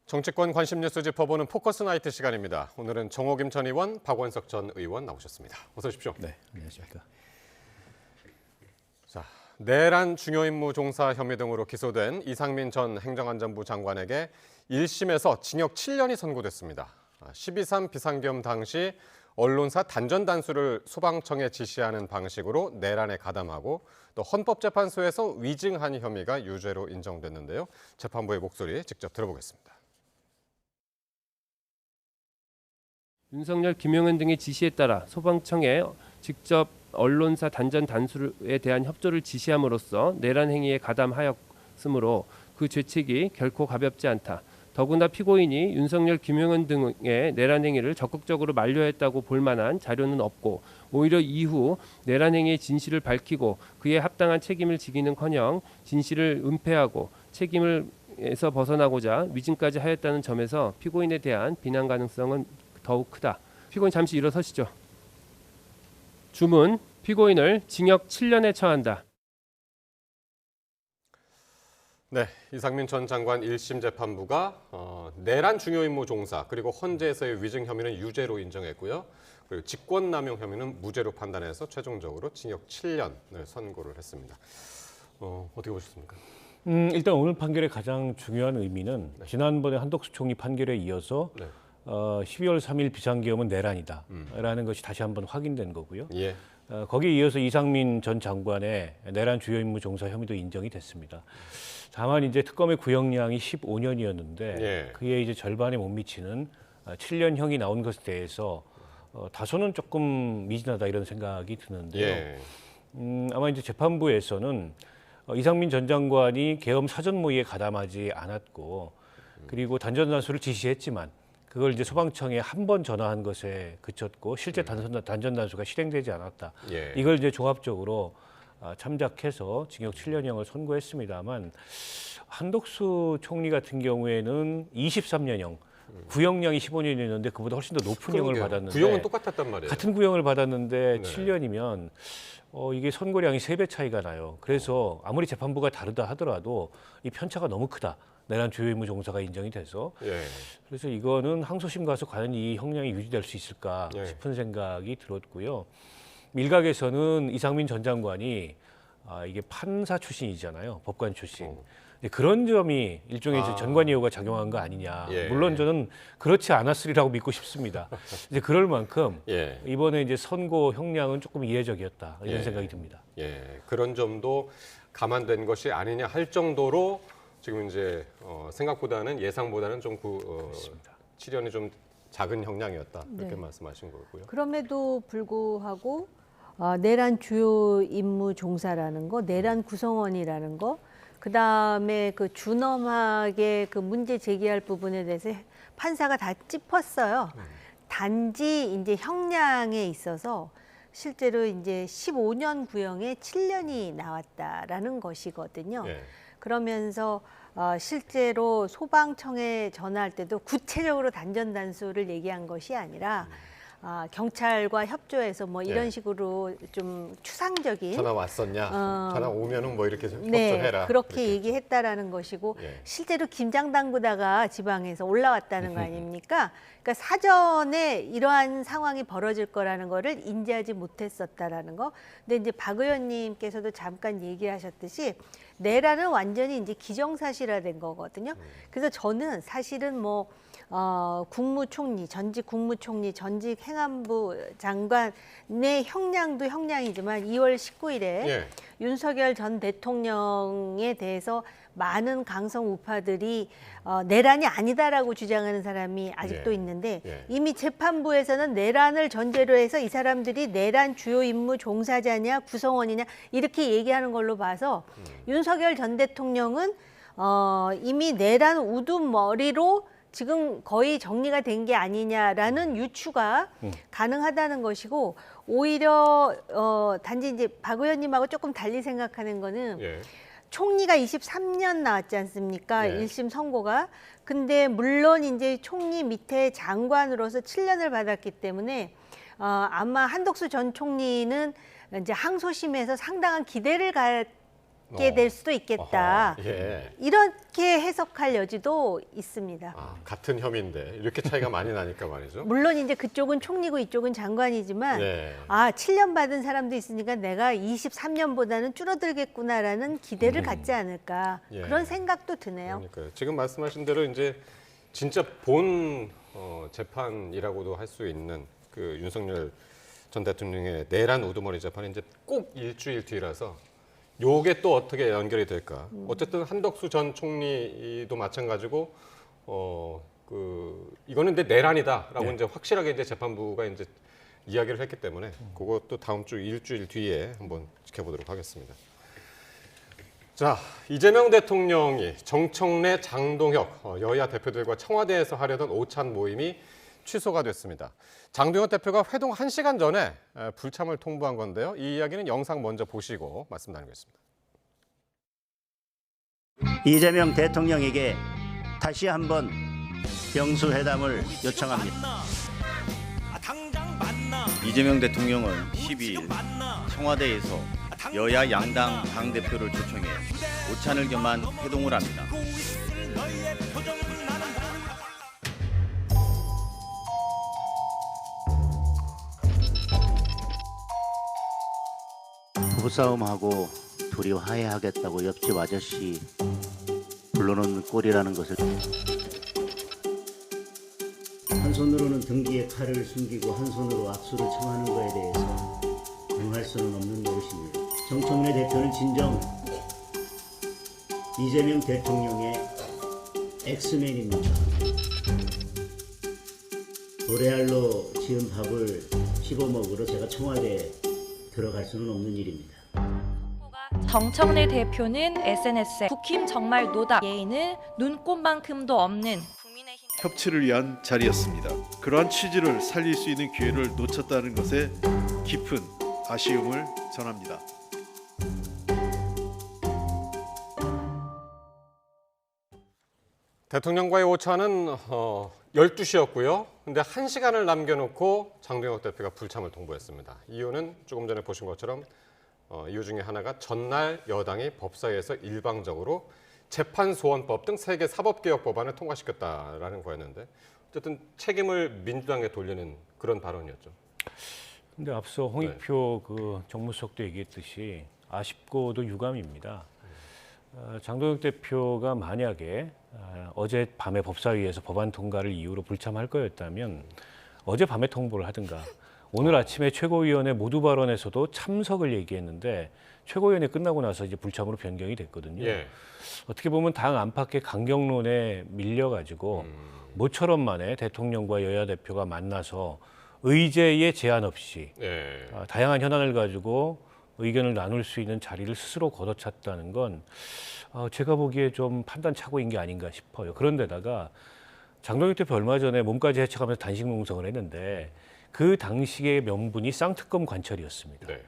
정치권 관심 뉴스 짚어보는 포커스 나이트 시간입니다. 오늘은 정호김 전 의원, 박원석 전 의원 나오셨습니다. 어서 오십시오. 네, 안녕하십니까. 자, 내란 중요 임무 종사 혐의 등으로 기소된 이상민 전 행정안전부 장관에게 1심에서 징역 7년이 선고됐습니다. 12.3 비상계엄 당시 언론사 단전 단수를 소방청에 지시하는 방식으로 내란에 가담하고 또 헌법재판소에서 위증한 혐의가 유죄로 인정됐는데요. 재판부의 목소리 직접 들어보겠습니다. 윤석열, 김용현 등의 지시에 따라 소방청에 직접 언론사 단전 단수에 대한 협조를 지시함으로써 내란 행위에 가담하였으므로 그 죄책이 결코 가볍지 않다. 더구나 피고인이 윤석열, 김용현 등의 내란 행위를 적극적으로 만료했다고 볼 만한 자료는 없고 오히려 이후 내란 행위의 진실을 밝히고 그에 합당한 책임을 지기는커녕 진실을 은폐하고 책임에서 벗어나고자 위증까지 하였다는 점에서 피고인에 대한 비난 가능성은 더욱 크다. 피고인 잠시 일어서시죠. 주문, 피고인을 징역 7년에 처한다. 네, 이상민 전 장관 1심 재판부가 내란 중요 임무 종사 그리고 헌재에서의 위증 혐의는 유죄로 인정했고요. 그리고 직권남용 혐의는 무죄로 판단해서 최종적으로 징역 7년을 선고를 했습니다. 어떻게 보셨습니까? 일단 오늘 판결의 가장 중요한 의미는 지난번에 한덕수 총리 판결에 이어서 12월 3일 비상계엄은 내란이다라는 것이 다시 한번 확인된 거고요. 예. 거기에 이어서 이상민 전 장관의 내란 주요 임무 종사 혐의도 인정이 됐습니다. 다만 이제 특검의 구형량이 15년이었는데 예. 그의 이제 절반에 못 미치는 7년형이 나온 것에 대해서 다소는 조금 미진하다 이런 생각이 드는데요. 예. 아마 이제 재판부에서는 이상민 전 장관이 계엄 사전 모의에 가담하지 않았고 그리고 단전 단수를 지시했지만 그걸 이제 소방청에 한 번 전화한 것에 그쳤고 실제 단전 단수가 실행되지 않았다. 예. 이걸 이제 종합적으로 참작해서 징역 7년형을 선고했습니다만 한덕수 총리 같은 경우에는 23년형, 구형량이 15년이었는데 그보다 훨씬 더 높은 형을 받았는데 구형은 똑같았단 말이에요. 같은 구형을 받았는데 네. 7년이면 이게 선고량이 3배 차이가 나요. 그래서 아무리 재판부가 다르다 하더라도 이 편차가 너무 크다. 내란 주요 임무 종사가 인정이 돼서 예. 그래서 이거는 항소심 가서 과연 이 형량이 유지될 수 있을까 예. 싶은 생각이 들었고요. 일각에서는 이상민 전 장관이 이게 판사 출신이잖아요. 법관 출신. 근데 그런 점이 일종의 전관예우가 작용한 거 아니냐. 예. 물론 저는 그렇지 않았으리라고 믿고 싶습니다. 이제 그럴 만큼 예. 이번에 이제 선고 형량은 조금 이례적이었다 이런 예. 생각이 듭니다. 예. 그런 점도 감안된 것이 아니냐 할 정도로 지금 이제 생각보다는 예상보다는 좀 7년이 좀 작은 형량이었다 그렇게 말씀하신 거고요. 그럼에도 불구하고 내란 주요 임무 종사라는 거, 내란 구성원이라는 거, 그 다음에 그 준엄하게 그 문제 제기할 부분에 대해서 판사가 다 짚었어요. 단지 이제 형량에 있어서 실제로 이제 15년 구형에 7년이 나왔다라는 것이거든요. 예. 그러면서 실제로 소방청에 전화할 때도 구체적으로 단전 단수를 얘기한 것이 아니라 경찰과 협조해서 뭐 이런 네. 식으로 좀 추상적인 전화 왔었냐? 전화 오면은 뭐 이렇게 좀 네, 협조해라. 그렇게 얘기했다라는 것이고 예. 실제로 김장 담그다가 지방에서 올라왔다는 거 아닙니까? 그러니까 사전에 이러한 상황이 벌어질 거라는 거를 인지하지 못했었다라는 거. 근데 이제 박 의원님께서도 잠깐 얘기하셨듯이 내란은 완전히 이제 기정사실화된 거거든요. 그래서 저는 사실은 뭐 국무총리, 전직 국무총리, 전직 행안부 장관의 형량도 형량이지만 2월 19일에 예. 윤석열 전 대통령에 대해서 많은 강성 우파들이 내란이 아니다라고 주장하는 사람이 아직도 예. 있는데 예. 이미 재판부에서는 내란을 전제로 해서 이 사람들이 내란 주요 임무 종사자냐 구성원이냐 이렇게 얘기하는 걸로 봐서 윤석열 전 대통령은 이미 내란 우두머리로 지금 거의 정리가 된 게 아니냐라는 유추가 가능하다는 것이고 오히려 단지 이제 박 의원님하고 조금 달리 생각하는 거는 예. 총리가 23년 나왔지 않습니까? 네. 1심 선고가. 근데 물론 이제 총리 밑에 장관으로서 7년을 받았기 때문에 아마 한덕수 전 총리는 이제 항소심에서 상당한 기대를 될 수도 있겠다. 어허, 예. 이렇게 해석할 여지도 있습니다. 같은 혐의인데 이렇게 차이가 많이 나니까 말이죠. 물론 이제 그쪽은 총리고 이쪽은 장관이지만 네. 7년 받은 사람도 있으니까 내가 23년보다는 줄어들겠구나라는 기대를 갖지 않을까 예. 그런 생각도 드네요. 그러니까요. 지금 말씀하신 대로 이제 진짜 본 재판이라고도 할 수 있는 그 윤석열 전 대통령의 내란 우두머리 재판이 이제 꼭 일주일 뒤라서 요게 또 어떻게 연결이 될까? 어쨌든 한덕수 전 총리도 마찬가지고 이거는 근데 내란이다라고 네. 이제 확실하게 이제 재판부가 이제 이야기를 했기 때문에 그것도 다음 주 일주일 뒤에 한번 지켜보도록 하겠습니다. 자, 이재명 대통령이 정청래, 장동혁 여야 대표들과 청와대에서 하려던 오찬 모임이 취소가 됐습니다. 장동혁 대표가 회동 1시간 전에 불참을 통보한 건데요. 이 이야기는 영상 먼저 보시고 말씀 나누겠습니다. 이재명 대통령에게 다시 한번 영수회담을 요청합니다. 이재명 대통령은 12일 청와대에서 여야 양당 당대표를 초청해 오찬을 겸한 회동을 합니다. 부부싸움하고 둘이 화해하겠다고 옆집 아저씨 불러놓는 꼴이라는 것을 한 손으로는 등 뒤에 칼을 숨기고 한 손으로 악수를 청하는 것에 대해서 응할 수는 없는 노릇입니다. 정청래 대표는 진정 이재명 대통령의 엑스맨입니다. 노래알로 지은 밥을 씹어먹으러 제가 청와대에 들어갈 수는 없는 일입니다. 정청래 대표는 SNS에 국힘 정말 노다 예의는 눈꼽만큼도 없는 국민의힘 협치를 위한 자리였습니다. 그러한 취지를 살릴 수 있는 기회를 놓쳤다는 것에 깊은 아쉬움을 전합니다. 대통령과의 오찬은 12시였고요. 근데 1시간을 남겨놓고 장동혁 대표가 불참을 통보했습니다. 이유는 조금 전에 보신 것처럼 이유 중에 하나가 전날 여당이 법사위에서 일방적으로 재판소원법 등 3개 사법개혁 법안을 통과시켰다라는 거였는데 어쨌든 책임을 민주당에 돌리는 그런 발언이었죠. 근데 앞서 홍익표 그 정무수석도 얘기했듯이 아쉽고도 유감입니다. 장동혁 대표가 만약에 어제 밤에 법사위에서 법안 통과를 이유로 불참할 거였다면 어제 밤에 통보를 하든가 오늘 아침에 최고위원회 모두 발언에서도 참석을 얘기했는데 최고위원회 끝나고 나서 이제 불참으로 변경이 됐거든요. 예. 어떻게 보면 당 안팎의 강경론에 밀려가지고 모처럼 만에 대통령과 여야 대표가 만나서 의제의 제한 없이 예. 다양한 현안을 가지고 의견을 나눌 수 있는 자리를 스스로 걷어찼다는 건 제가 보기에 좀 판단 착오인 게 아닌가 싶어요. 그런데다가 장동혁 대표 얼마 전에 몸까지 해쳐가면서 단식 농성을 했는데 그 당시의 명분이 쌍특검 관철이었습니다. 네.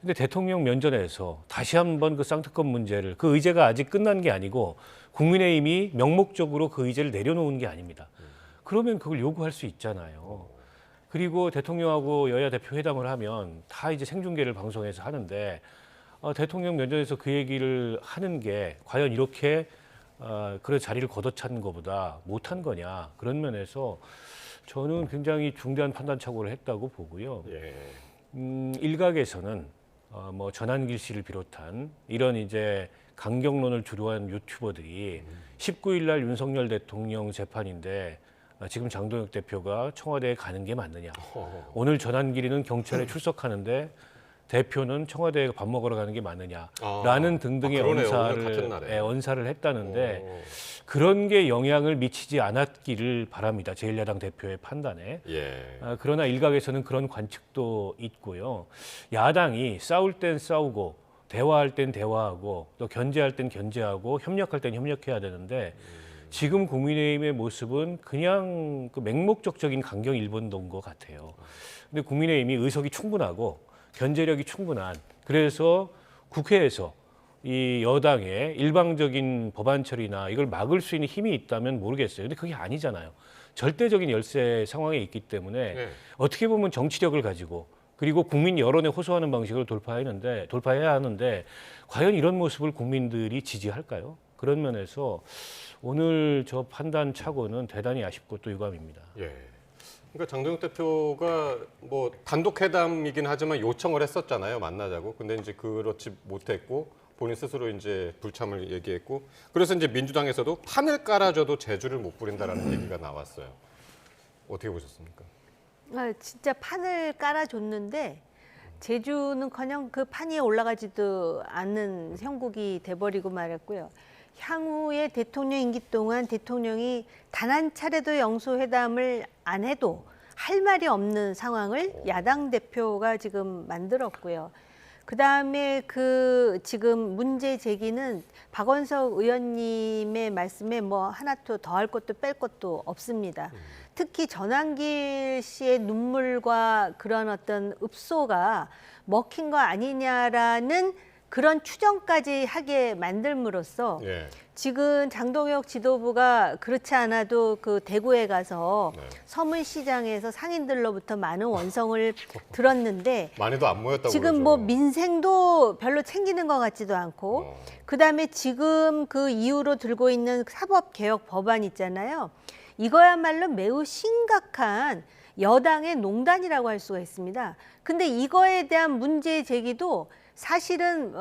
근데 대통령 면전에서 다시 한번 그 쌍특검 문제를 그 의제가 아직 끝난 게 아니고 국민의힘이 명목적으로 그 의제를 내려놓은 게 아닙니다. 그러면 그걸 요구할 수 있잖아요. 그리고 대통령하고 여야 대표 회담을 하면 다 이제 생중계를 방송에서 하는데 대통령 면전에서 그 얘기를 하는 게 과연 이렇게 그런 자리를 걷어차는 것보다 못한 거냐 그런 면에서 저는 굉장히 중대한 판단 착오를 했다고 보고요. 예. 일각에서는 뭐 전한길 씨를 비롯한 이런 이제 강경론을 주도한 유튜버들이 19일 날 윤석열 대통령 재판인데 지금 장동혁 대표가 청와대에 가는 게 맞느냐. 오늘 전한길이는 경찰에 출석하는데 대표는 청와대에 밥 먹으러 가는 게 맞느냐라는 등등의 그러네요. 오늘 같은 날에. 언사를 했다는데 그런 게 영향을 미치지 않았기를 바랍니다. 제1야당 대표의 판단에. 예. 그러나 일각에서는 그런 관측도 있고요. 야당이 싸울 땐 싸우고 대화할 땐 대화하고 또 견제할 땐 견제하고 협력할 땐 협력해야 되는데 지금 국민의힘의 모습은 그냥 그 맹목적적인 강경 일본도인 것 같아요. 근데 국민의힘이 의석이 충분하고 견제력이 충분한 그래서 국회에서 이 여당의 일방적인 법안 처리나 이걸 막을 수 있는 힘이 있다면 모르겠어요. 근데 그게 아니잖아요. 절대적인 열세 상황에 있기 때문에 네. 어떻게 보면 정치력을 가지고 그리고 국민 여론에 호소하는 방식으로 돌파해야 하는데 과연 이런 모습을 국민들이 지지할까요? 그런 면에서 오늘 저 판단 착오는 대단히 아쉽고 또 유감입니다. 예. 그러니까 장동혁 대표가 뭐 단독 회담이긴 하지만 요청을 했었잖아요. 만나자고. 근데 이제 그렇지 못했고 본인 스스로 이제 불참을 얘기했고 그래서 이제 민주당에서도 판을 깔아줘도 재주를 못 부린다라는 얘기가 나왔어요. 어떻게 보셨습니까? 진짜 판을 깔아줬는데 제주는커녕 그 판 위에 올라가지도 않는 형국이 돼버리고 말았고요. 향후에 대통령 임기 동안 대통령이 단 한 차례도 영수회담을 안 해도 할 말이 없는 상황을 야당 대표가 지금 만들었고요. 그다음에 그 지금 문제 제기는 박원석 의원님의 말씀에 뭐 하나 더 할 것도 뺄 것도 없습니다. 특히 전환길 씨의 눈물과 그런 어떤 읍소가 먹힌 거 아니냐라는 그런 추정까지 하게 만들므로써 예. 지금 장동혁 지도부가 그렇지 않아도 그 대구에 가서 네. 서문시장에서 상인들로부터 많은 원성을 들었는데 많이도 안 모였다고 지금 그러죠. 뭐 민생도 별로 챙기는 것 같지도 않고 그다음에 지금 그 이유로 들고 있는 사법개혁 법안 있잖아요. 이거야말로 매우 심각한 여당의 농단이라고 할 수가 있습니다. 근데 이거에 대한 문제 제기도 사실은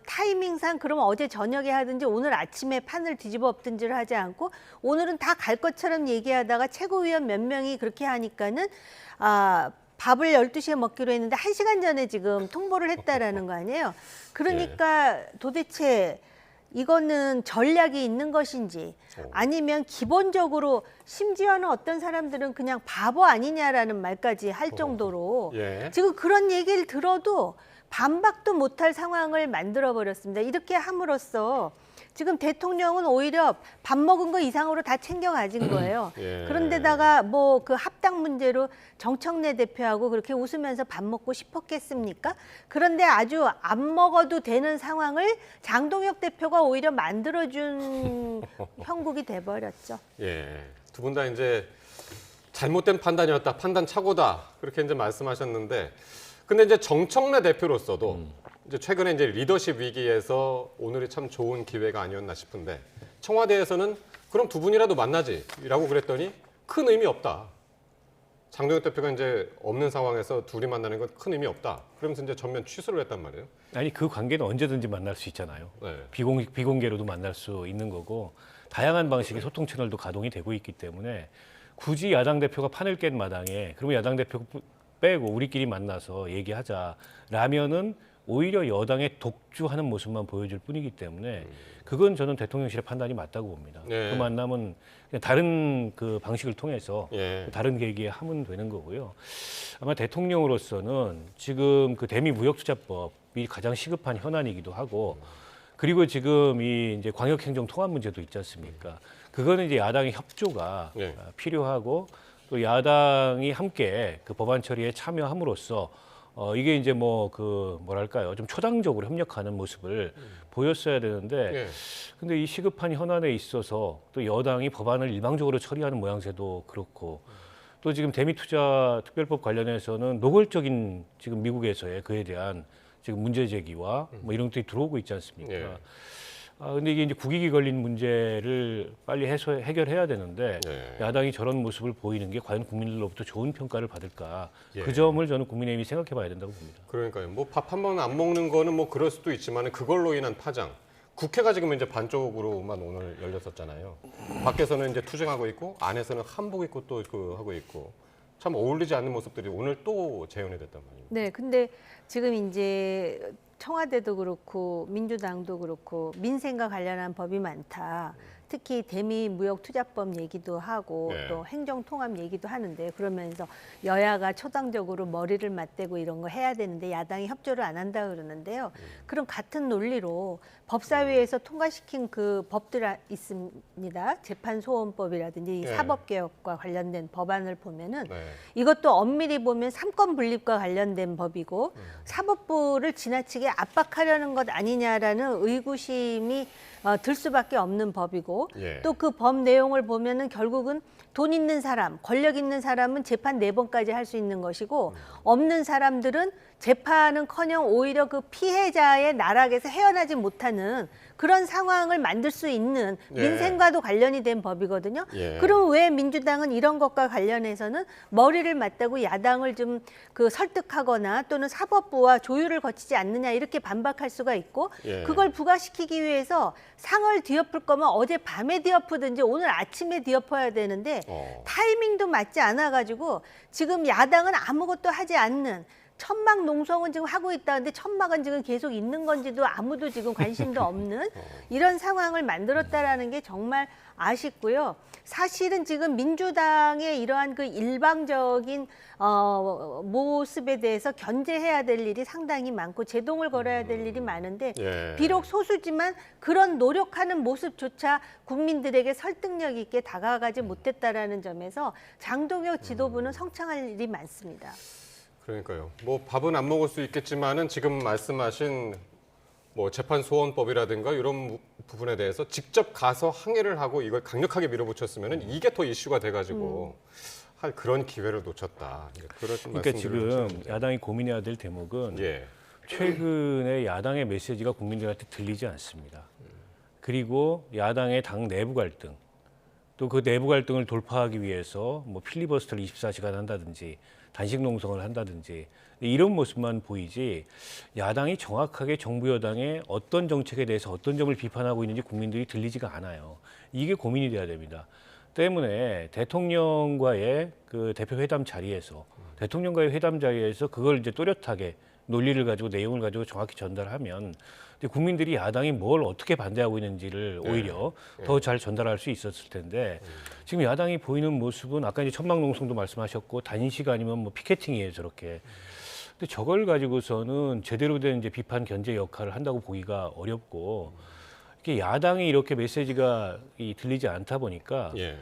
타이밍상 그러면 어제 저녁에 하든지 오늘 아침에 판을 뒤집어 엎든지를 하지 않고 오늘은 다 갈 것처럼 얘기하다가 최고위원 몇 명이 그렇게 하니까는 밥을 12시에 먹기로 했는데 1시간 전에 지금 통보를 했다라는 거 아니에요. 그러니까 도대체 이거는 전략이 있는 것인지 아니면 기본적으로 심지어는 어떤 사람들은 그냥 바보 아니냐라는 말까지 할 정도로 예. 지금 그런 얘기를 들어도 반박도 못할 상황을 만들어버렸습니다. 이렇게 함으로써 지금 대통령은 오히려 밥 먹은 거 이상으로 다 챙겨 가진 거예요. 예. 그런데다가 뭐 그 합당 문제로 정청래 대표하고 그렇게 웃으면서 밥 먹고 싶었겠습니까? 그런데 아주 안 먹어도 되는 상황을 장동혁 대표가 오히려 만들어준 형국이 돼버렸죠. 예. 두 분 다 이제 잘못된 판단이었다, 판단 착오다 그렇게 이제 말씀하셨는데, 근데 이제 정청래 대표로서도 이제 최근에 이제 리더십 위기에서 오늘이 참 좋은 기회가 아니었나 싶은데 청와대에서는 그럼 두 분이라도 만나지라고 그랬더니 큰 의미 없다. 장동혁 대표가 이제 없는 상황에서 둘이 만나는 건 큰 의미 없다. 그러면서 이제 전면 취소를 했단 말이에요. 아니 그 관계는 언제든지 만날 수 있잖아요. 네. 비공개로도 만날 수 있는 거고 다양한 방식의 소통 채널도 가동이 되고 있기 때문에 굳이 야당 대표가 판을 깬 마당에 그러면 야당 대표 빼고 우리끼리 만나서 얘기하자라면은 오히려 여당의 독주하는 모습만 보여줄 뿐이기 때문에 그건 저는 대통령실의 판단이 맞다고 봅니다. 네. 그 만남은 그냥 다른 그 방식을 통해서 예. 다른 계기에 하면 되는 거고요. 아마 대통령으로서는 지금 그 대미 무역투자법이 가장 시급한 현안이기도 하고 그리고 지금 이 이제 광역행정 통합 문제도 있지 않습니까? 그거는 이제 야당의 협조가 네. 필요하고 또 야당이 함께 그 법안 처리에 참여함으로써 이게 이제 뭐 그 뭐랄까요 좀 초당적으로 협력하는 모습을 보였어야 되는데 예. 근데 이 시급한 현안에 있어서 또 여당이 법안을 일방적으로 처리하는 모양새도 그렇고 또 지금 대미투자 특별법 관련해서는 노골적인 지금 미국에서의 그에 대한 지금 문제 제기와 뭐 이런 것들이 들어오고 있지 않습니까? 예. 근데 이게 이제 국익이 걸린 문제를 빨리 해결해야 되는데 예. 야당이 저런 모습을 보이는 게 과연 국민들로부터 좋은 평가를 받을까? 예. 그 점을 저는 국민의힘이 생각해봐야 된다고 봅니다. 그러니까요. 뭐 밥 한 번 안 먹는 거는 뭐 그럴 수도 있지만 그걸로 인한 파장. 국회가 지금 이제 반쪽으로만 오늘 열렸었잖아요. 밖에서는 이제 투쟁하고 있고 안에서는 한복 입고 또 그 하고 있고 참 어울리지 않는 모습들이 오늘 또 재현이 됐단 말이에요. 네, 근데 지금 이제 청와대도 그렇고 민주당도 그렇고 민생과 관련한 법이 많다. 특히 대미 무역투자법 얘기도 하고 네. 또 행정통합 얘기도 하는데 그러면서 여야가 초당적으로 머리를 맞대고 이런 거 해야 되는데 야당이 협조를 안 한다 그러는데요. 그럼 같은 논리로 법사위에서 통과시킨 그 법들 있습니다. 재판소원법이라든지 네. 사법개혁과 관련된 법안을 보면은 네. 이것도 엄밀히 보면 삼권 분립과 관련된 법이고 사법부를 지나치게 압박하려는 것 아니냐라는 의구심이 들 수밖에 없는 법이고 예. 또 그 법 내용을 보면은 결국은 돈 있는 사람, 권력 있는 사람은 재판 4번까지 할 수 있는 것이고 없는 사람들은 재판은커녕 오히려 그 피해자의 나락에서 헤어나지 못하는 그런 상황을 만들 수 있는 예. 민생과도 관련이 된 법이거든요. 예. 그럼 왜 민주당은 이런 것과 관련해서는 머리를 맞대고 야당을 좀 그 설득하거나 또는 사법부와 조율을 거치지 않느냐 이렇게 반박할 수가 있고 예. 그걸 부과시키기 위해서 상을 뒤엎을 거면 어제 밤에 뒤엎든지 오늘 아침에 뒤엎어야 되는데 타이밍도 맞지 않아가지고 지금 야당은 아무것도 하지 않는 천막 농성은 지금 하고 있다는데 천막은 지금 계속 있는 건지도 아무도 지금 관심도 없는 이런 상황을 만들었다라는 게 정말 아쉽고요. 사실은 지금 민주당의 이러한 그 일방적인 모습에 대해서 견제해야 될 일이 상당히 많고 제동을 걸어야 될 일이 많은데 예. 비록 소수지만 그런 노력하는 모습조차 국민들에게 설득력 있게 다가가지 못했다라는 점에서 장동혁 지도부는 성창할 일이 많습니다. 그러니까요. 뭐 밥은 안 먹을 수 있겠지만은 지금 말씀하신 뭐 재판소원법이라든가 이런 부분에 대해서 직접 가서 항의를 하고 이걸 강력하게 밀어붙였으면은 이게 더 이슈가 돼가지고 할 그런 기회를 놓쳤다. 그런 그러니까 지금 해주셨는데. 야당이 고민해야 될 대목은 예. 최근에 야당의 메시지가 국민들한테 들리지 않습니다. 그리고 야당의 당 내부 갈등, 또 그 내부 갈등을 돌파하기 위해서 뭐 필리버스터를 24시간 한다든지 단식 농성을 한다든지 이런 모습만 보이지 야당이 정확하게 정부 여당의 어떤 정책에 대해서 어떤 점을 비판하고 있는지 국민들이 들리지가 않아요. 이게 고민이 돼야 됩니다. 때문에 대통령과의 그 대표 회담 자리에서 그걸 이제 또렷하게 논리를 가지고 내용을 가지고 정확히 전달하면 국민들이 야당이 뭘 어떻게 반대하고 있는지를 오히려 더 잘 전달할 수 있었을 텐데 지금 야당이 보이는 모습은 아까 이제 천막 농성도 말씀하셨고 단식 아니면 뭐 피켓팅이에요 저렇게. 근데 저걸 가지고서는 제대로 된 이제 비판 견제 역할을 한다고 보기가 어렵고 이게 야당이 이렇게 메시지가 들리지 않다 보니까 예.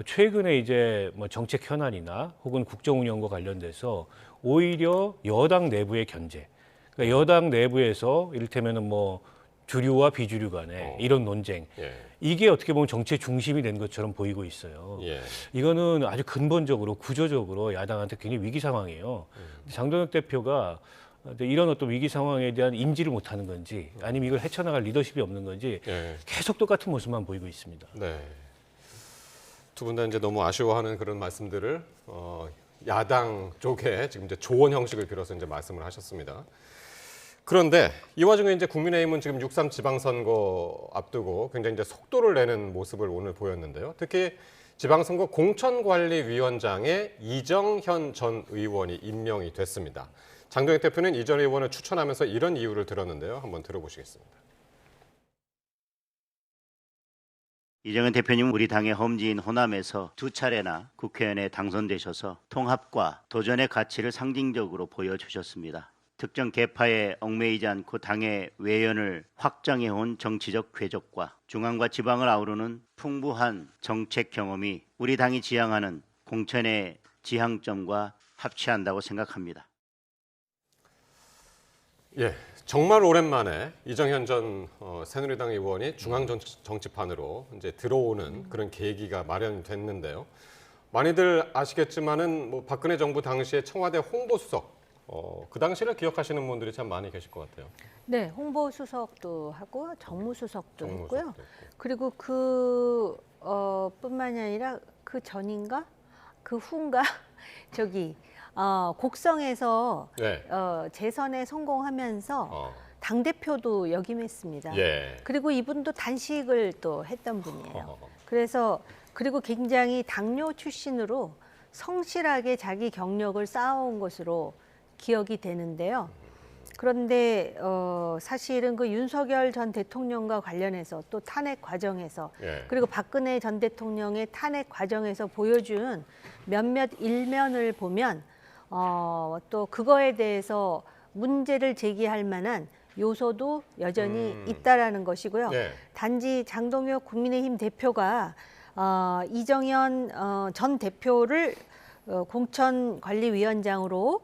최근에 이제 뭐 정책 현안이나 혹은 국정 운영과 관련돼서 오히려 여당 내부의 견제, 그러니까 여당 내부에서 이를테면은 뭐 주류와 비주류 간의 이런 논쟁, 예. 이게 어떻게 보면 정치의 중심이 된 것처럼 보이고 있어요. 예. 이거는 아주 근본적으로 구조적으로 야당한테 굉장히 위기 상황이에요. 장동혁 대표가 이런 어떤 위기 상황에 대한 인지를 못하는 건지 아니면 이걸 헤쳐나갈 리더십이 없는 건지 예. 계속 똑같은 모습만 보이고 있습니다. 네. 두 분 다 이제 너무 아쉬워하는 그런 말씀들을 야당 쪽에 지금 이제 조언 형식을 빌어서 이제 말씀을 하셨습니다. 그런데 이 와중에 이제 국민의힘은 지금 6.3 지방선거 앞두고 굉장히 이제 속도를 내는 모습을 오늘 보였는데요. 특히 지방선거 공천관리위원장에 이정현 전 의원이 임명이 됐습니다. 장동혁 대표는 이 전 의원을 추천하면서 이런 이유를 들었는데요. 한번 들어보시겠습니다. 이정현 대표님 우리 당의 험지인 호남에서 2차례나 국회의원에 당선되셔서 통합과 도전의 가치를 상징적으로 보여주셨습니다. 특정 계파에 얽매이지 않고 당의 외연을 확장해온 정치적 궤적과 중앙과 지방을 아우르는 풍부한 정책 경험이 우리 당이 지향하는 공천의 지향점과 합치한다고 생각합니다. 예, 정말 오랜만에 이정현 전 새누리당 의원이 중앙 정치판으로 이제 들어오는 그런 계기가 마련됐는데요. 많이들 아시겠지만은 뭐 박근혜 정부 당시에 청와대 홍보수석 그 당시를 기억하시는 분들이 참 많이 계실 것 같아요. 네, 홍보수석도 하고 정무수석도 했고요. 정무수석도 했고. 그리고 뿐만이 아니라 그 전인가 그 후인가 저기 곡성에서 네. 재선에 성공하면서 당대표도 역임했습니다. 예. 그리고 이분도 단식을 또 했던 분이에요. 그래서 그리고 굉장히 당뇨 출신으로 성실하게 자기 경력을 쌓아온 것으로 기억이 되는데요. 그런데 사실은 그 윤석열 전 대통령과 관련해서 또 탄핵 과정에서 예. 그리고 박근혜 전 대통령의 탄핵 과정에서 보여준 몇몇 일면을 보면 또 그거에 대해서 문제를 제기할 만한 요소도 여전히 있다라는 것이고요. 예. 단지 장동혁 국민의힘 대표가 이정현 전 대표를 공천관리위원장으로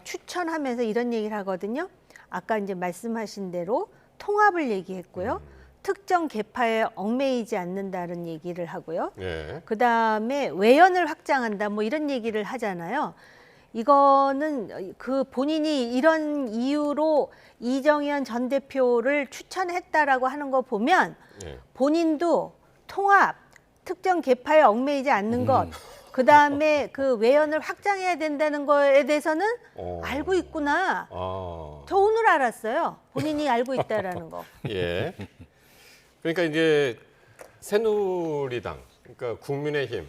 추천하면서 이런 얘기를 하거든요. 아까 이제 말씀하신 대로 통합을 얘기했고요. 특정 계파에 얽매이지 않는다는 얘기를 하고요. 예. 그다음에 외연을 확장한다 뭐 이런 얘기를 하잖아요. 이거는 그 본인이 이런 이유로 이정현 전 대표를 추천했다라고 하는 거 보면 예. 본인도 통합, 특정 계파에 얽매이지 않는 것, 그다음에 그 외연을 확장해야 된다는 거에 대해서는 알고 있구나. 저 오늘 알았어요. 본인이 알고 있다라는 거. 예. 그러니까 이제 새누리당, 그러니까 국민의힘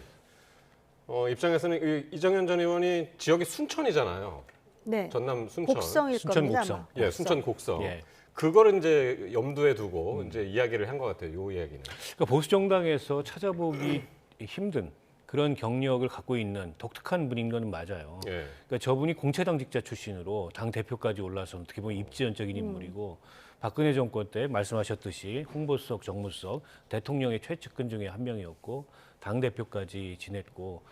입장에서는 이정현 전 의원이 지역이 순천이잖아요. 네. 전남 순천. 곡성일 순천 겁니다. 곡성. 아마. 예, 순천 곡성. 예. 그거를 이제 염두에 두고 이제 이야기를 한 것 같아요. 요 이야기는. 그러니까 보수 정당에서 찾아보기 힘든 그런 경력을 갖고 있는 독특한 분인 건 맞아요. 예. 그러니까 저분이 공채당직자 출신으로 당 대표까지 올라서 어떻게 보면 입지연적인 인물이고 박근혜 정권 때 말씀하셨듯이 홍보수석, 정무수석, 대통령의 최측근 중에 한 명이었고 당 대표까지 지냈고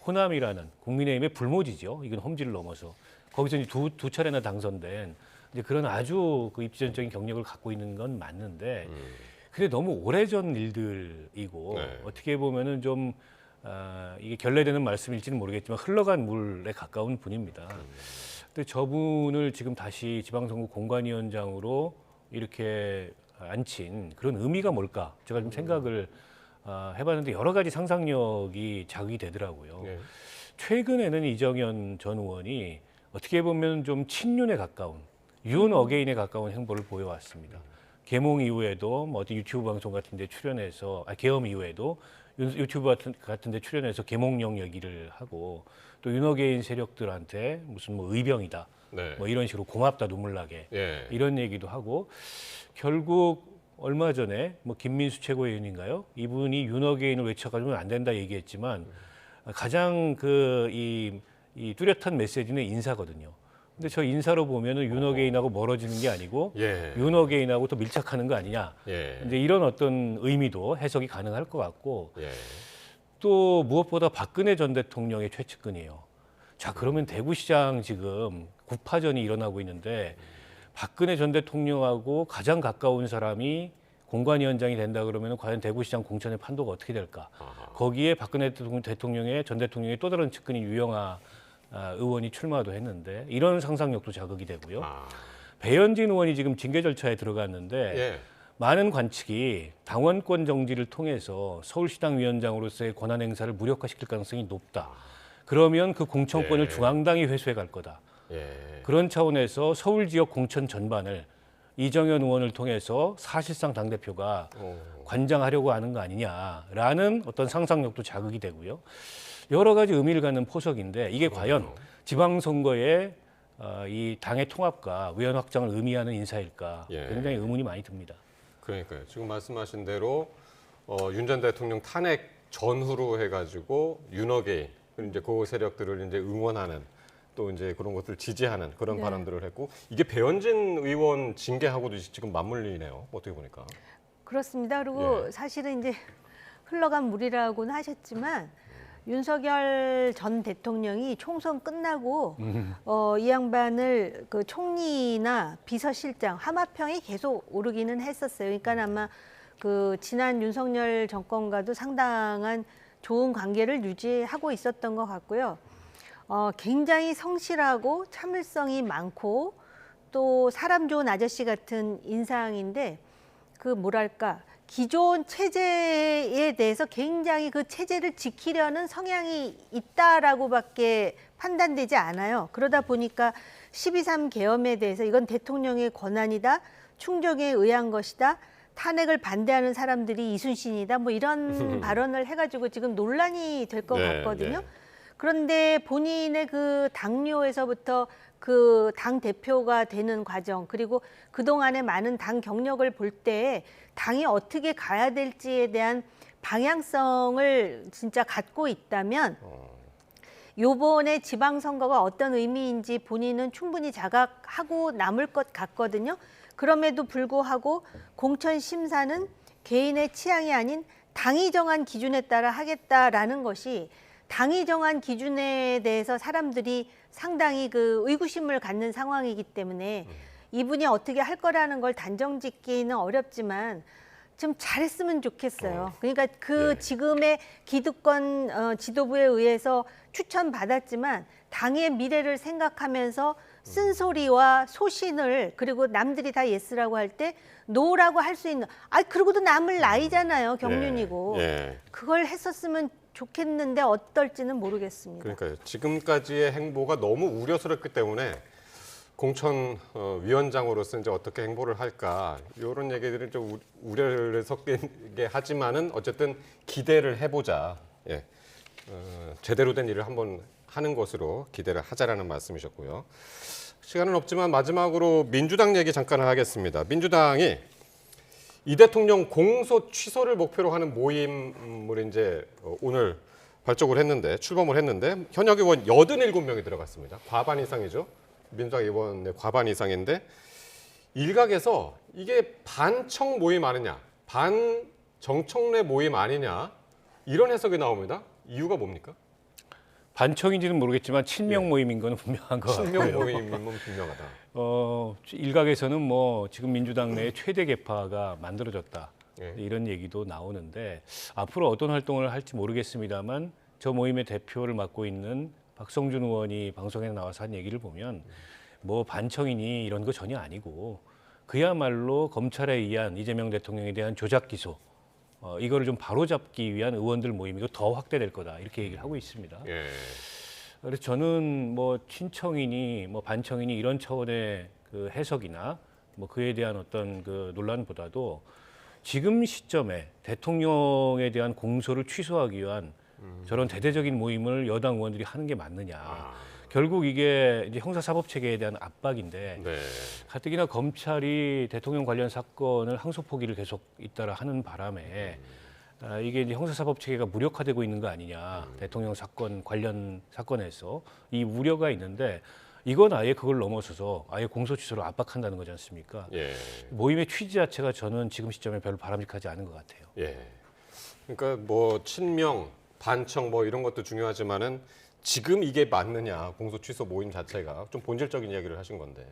호남이라는 국민의힘의 불모지죠. 이건 험지를 넘어서 거기서 이제 두 차례나 당선된 이제 그런 아주 그 입지연적인 경력을 갖고 있는 건 맞는데 근데 너무 오래전 일들이고 네. 어떻게 보면은 좀 이게 결례되는 말씀일지는 모르겠지만 흘러간 물에 가까운 분입니다. 근데 저분을 지금 다시 지방선거 공관위원장으로 이렇게 앉힌 그런 의미가 뭘까? 제가 좀 생각을 해봤는데 여러 가지 상상력이 자극이 되더라고요. 예. 최근에는 이정현 전 의원이 어떻게 보면 좀 친윤에 가까운 윤 어게인에 가까운 행보를 보여왔습니다. 계몽 이후에도 뭐 어디 유튜브 방송 같은 데 출연해서 계엄 이후에도 유튜브 같은 데 출연해서 계몽령 얘기를 하고 또 윤 어게인 세력들한테 무슨 뭐 의병이다. 네. 뭐 이런 식으로 고맙다 눈물 나게 예. 이런 얘기도 하고 결국 얼마 전에 뭐 김민수 최고위원인가요? 이분이 윤 어게인을 외쳐가지고는 안 된다 얘기했지만 가장 이 뚜렷한 메시지는 인사거든요. 근데 저 인사로 보면은 윤 어게인하고 멀어지는 게 아니고 예. 윤 어게인하고 더 밀착하는 거 아니냐. 예. 이제 이런 어떤 의미도 해석이 가능할 것 같고 예. 또 무엇보다 박근혜 전 대통령의 최측근이에요. 자, 그러면 대구시장 지금 국파전이 일어나고 있는데 박근혜 전 대통령하고 가장 가까운 사람이 공관위원장이 된다 그러면 과연 대구시장 공천의 판도가 어떻게 될까? 아하. 거기에 박근혜 전 대통령의 또 다른 측근인 유영아 의원이 출마도 했는데 이런 상상력도 자극이 되고요. 아. 배현진 의원이 지금 징계 절차에 들어갔는데 예. 많은 관측이 당원권 정지를 통해서 서울시당 위원장으로서의 권한 행사를 무력화시킬 가능성이 높다. 그러면 그 공천권을 예. 중앙당이 회수해 갈 거다. 예. 그런 차원에서 서울 지역 공천 전반을 이정현 의원을 통해서 사실상 당대표가 관장하려고 하는 거 아니냐라는 어떤 상상력도 자극이 되고요. 여러 가지 의미를 갖는 포석인데 이게 과연 지방선거에 이 당의 통합과 위원 확장을 의미하는 인사일까 예. 굉장히 의문이 많이 듭니다. 그러니까요. 지금 말씀하신 대로 윤 전 대통령 탄핵 전후로 해가지고 윤어게인 그리고 이제 그 세력들을 이제 응원하는 또 이제 그런 것들을 지지하는 그런 네. 발언들을 했고 이게 배현진 의원 징계하고도 지금 맞물리네요. 어떻게 보니까. 그렇습니다. 그리고 예. 사실은 이제 흘러간 물이라고는 하셨지만 윤석열 전 대통령이 총선 끝나고 이 양반을 그 총리나 비서실장 하마평이 계속 오르기는 했었어요. 그러니까 아마 그 지난 윤석열 정권과도 상당한 좋은 관계를 유지하고 있었던 것 같고요. 굉장히 성실하고 참을성이 많고 또 사람 좋은 아저씨 같은 인상인데 그 뭐랄까 기존 체제에 대해서 굉장히 그 체제를 지키려는 성향이 있다라고밖에 판단되지 않아요. 그러다 보니까 12.3 계엄에 대해서 이건 대통령의 권한이다, 충족에 의한 것이다, 탄핵을 반대하는 사람들이 이순신이다, 뭐 이런 발언을 해가지고 지금 논란이 될 것 네, 같거든요. 네. 그런데 본인의 그 당뇨에서부터 그 당 대표가 되는 과정 그리고 그동안의 많은 당 경력을 볼 때 당이 어떻게 가야 될지에 대한 방향성을 진짜 갖고 있다면 요번에 지방선거가 어떤 의미인지 본인은 충분히 자각하고 남을 것 같거든요. 그럼에도 불구하고 공천 심사는 개인의 취향이 아닌 당이 정한 기준에 따라 하겠다라는 것이 당이 정한 기준에 대해서 사람들이 상당히 그 의구심을 갖는 상황이기 때문에 이분이 어떻게 할 거라는 걸 단정 짓기는 어렵지만 좀 잘했으면 좋겠어요. 그러니까 그 지금의 기득권 지도부에 의해서 추천받았지만 당의 미래를 생각하면서 쓴소리와 소신을 그리고 남들이 다 예스라고 할 때 노라고 할 수 있는 그러고도 남을 나이잖아요. 경륜이고. 그걸 했었으면 좋겠는데 어떨지는 모르겠습니다. 그러니까요. 지금까지의 행보가 너무 우려스럽기 때문에 공천위원장으로서 이제 어떻게 행보를 할까 이런 얘기들은 좀 우려를 섞이게 하지만은 어쨌든 기대를 해보자. 제대로 된 일을 한번 하는 것으로 기대를 하자라는 말씀이셨고요. 시간은 없지만 마지막으로 민주당 얘기 잠깐 하겠습니다. 민주당이 이 대통령 공소 취소를 목표로 하는 모임을 이제 오늘 발족을 했는데 출범을 했는데 현역 의원 87명이 들어갔습니다. 과반 이상이죠. 민주당 의원의 과반 이상인데 일각에서 이게 반청 모임 아니냐, 반정청래 모임 아니냐 이런 해석이 나옵니다. 이유가 뭡니까? 반청인지는 모르겠지만 친명 모임인 건 분명한 것 같아요. 친명 모임이면 분명하다. 일각에서는 뭐 지금 민주당 내 최대 계파가 만들어졌다 예. 이런 얘기도 나오는데 앞으로 어떤 활동을 할지 모르겠습니다만 저 모임의 대표를 맡고 있는 박성준 의원이 방송에 나와서 한 얘기를 보면 뭐 반청이니 이런 거 전혀 아니고 그야말로 검찰에 의한 이재명 대통령에 대한 조작 기소 이거를 좀 바로잡기 위한 의원들 모임이고 더 확대될 거다 이렇게 얘기를 하고 있습니다. 예. 그래서 저는 뭐 친청이니 뭐 반청이니 이런 차원의 그 해석이나 뭐 그에 대한 어떤 그 논란보다도 지금 시점에 대통령에 대한 공소를 취소하기 위한 저런 대대적인 모임을 여당 의원들이 하는 게 맞느냐. 결국 이게 이제 형사사법 체계에 대한 압박인데 네. 가뜩이나 검찰이 대통령 관련 사건을 항소 포기를 계속 잇따라 하는 바람에 이게 이제 형사사법 체계가 무력화되고 있는 거 아니냐. 대통령 사건 관련 사건에서 이 우려가 있는데 이건 아예 그걸 넘어서서 아예 공소 취소로 압박한다는 거지 않습니까? 예. 모임의 취지 자체가 저는 지금 시점에 별로 바람직하지 않은 것 같아요. 예. 그러니까 뭐 친명, 반청 뭐 이런 것도 중요하지만은 지금 이게 맞느냐 공소 취소 모임 자체가 좀 본질적인 이야기를 하신 건데.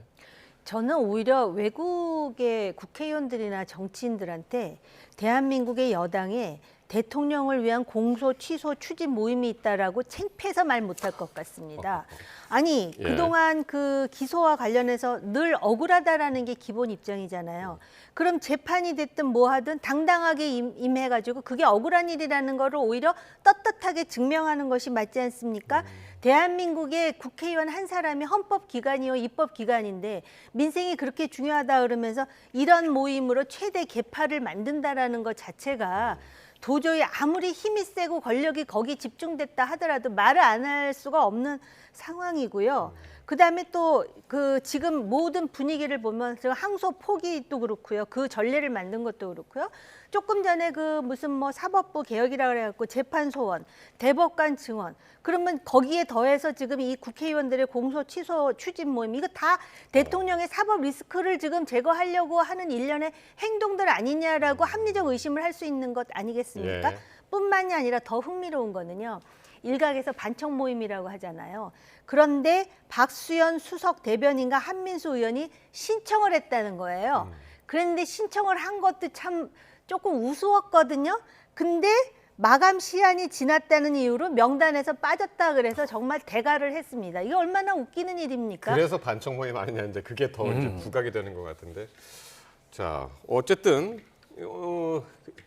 저는 오히려 외국의 국회의원들이나 정치인들한테 대한민국의 여당에 대통령을 위한 공소 취소 추진 모임이 있다라고 창피해서 말 못할 것 같습니다. 아니 예. 그동안 그 기소와 관련해서 늘 억울하다라는 게 기본 입장이잖아요. 그럼 재판이 됐든 뭐 하든 당당하게 임해가지고 그게 억울한 일이라는 거를 오히려 떳떳하게 증명하는 것이 맞지 않습니까? 대한민국의 국회의원 한 사람이 헌법기관이요 입법기관인데 민생이 그렇게 중요하다 그러면서 이런 모임으로 최대 계파를 만든다라는 것 자체가 도저히 아무리 힘이 세고 권력이 거기 집중됐다 하더라도 말을 안 할 수가 없는 상황이고요. 그다음에 또 그 지금 모든 분위기를 보면 지금 항소 포기도 그렇고요. 그 전례를 만든 것도 그렇고요. 조금 전에 그 무슨 뭐 사법부 개혁이라 그래갖고 재판 소원, 대법관 증언 그러면 거기에 더해서 지금 이 국회의원들의 공소 취소 추진 모임 이거 다 대통령의 사법 리스크를 지금 제거하려고 하는 일련의 행동들 아니냐라고 합리적 의심을 할 수 있는 것 아니겠습니까? 예. 뿐만이 아니라 더 흥미로운 거는요. 일각에서 반청 모임이라고 하잖아요. 그런데 박수현 수석 대변인과 한민수 의원이 신청을 했다는 거예요. 그런데 신청을 한 것도 참 조금 우스웠거든요. 근데 마감 시한이 지났다는 이유로 명단에서 빠졌다 그래서 정말 대가를 했습니다. 이게 얼마나 웃기는 일입니까? 그래서 반청 모임 아니냐 이제 그게 더 이제 부각이 되는 것 같은데. 자, 어쨌든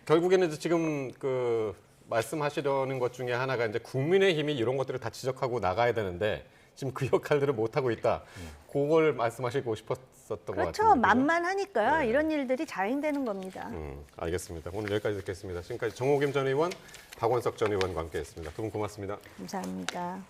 결국에는 이제 지금 그 말씀하시려는 것 중에 하나가 이제 국민의힘이 이런 것들을 다 지적하고 나가야 되는데 지금 그 역할들을 못 하고 있다. 그걸 말씀하시고 싶었었던 것 같은데. 그렇죠. 만만하니까요. 네. 이런 일들이 자행되는 겁니다. 알겠습니다. 오늘 여기까지 듣겠습니다. 지금까지 정호김 전 의원, 박원석 전 의원과 함께했습니다. 두 분 고맙습니다. 감사합니다.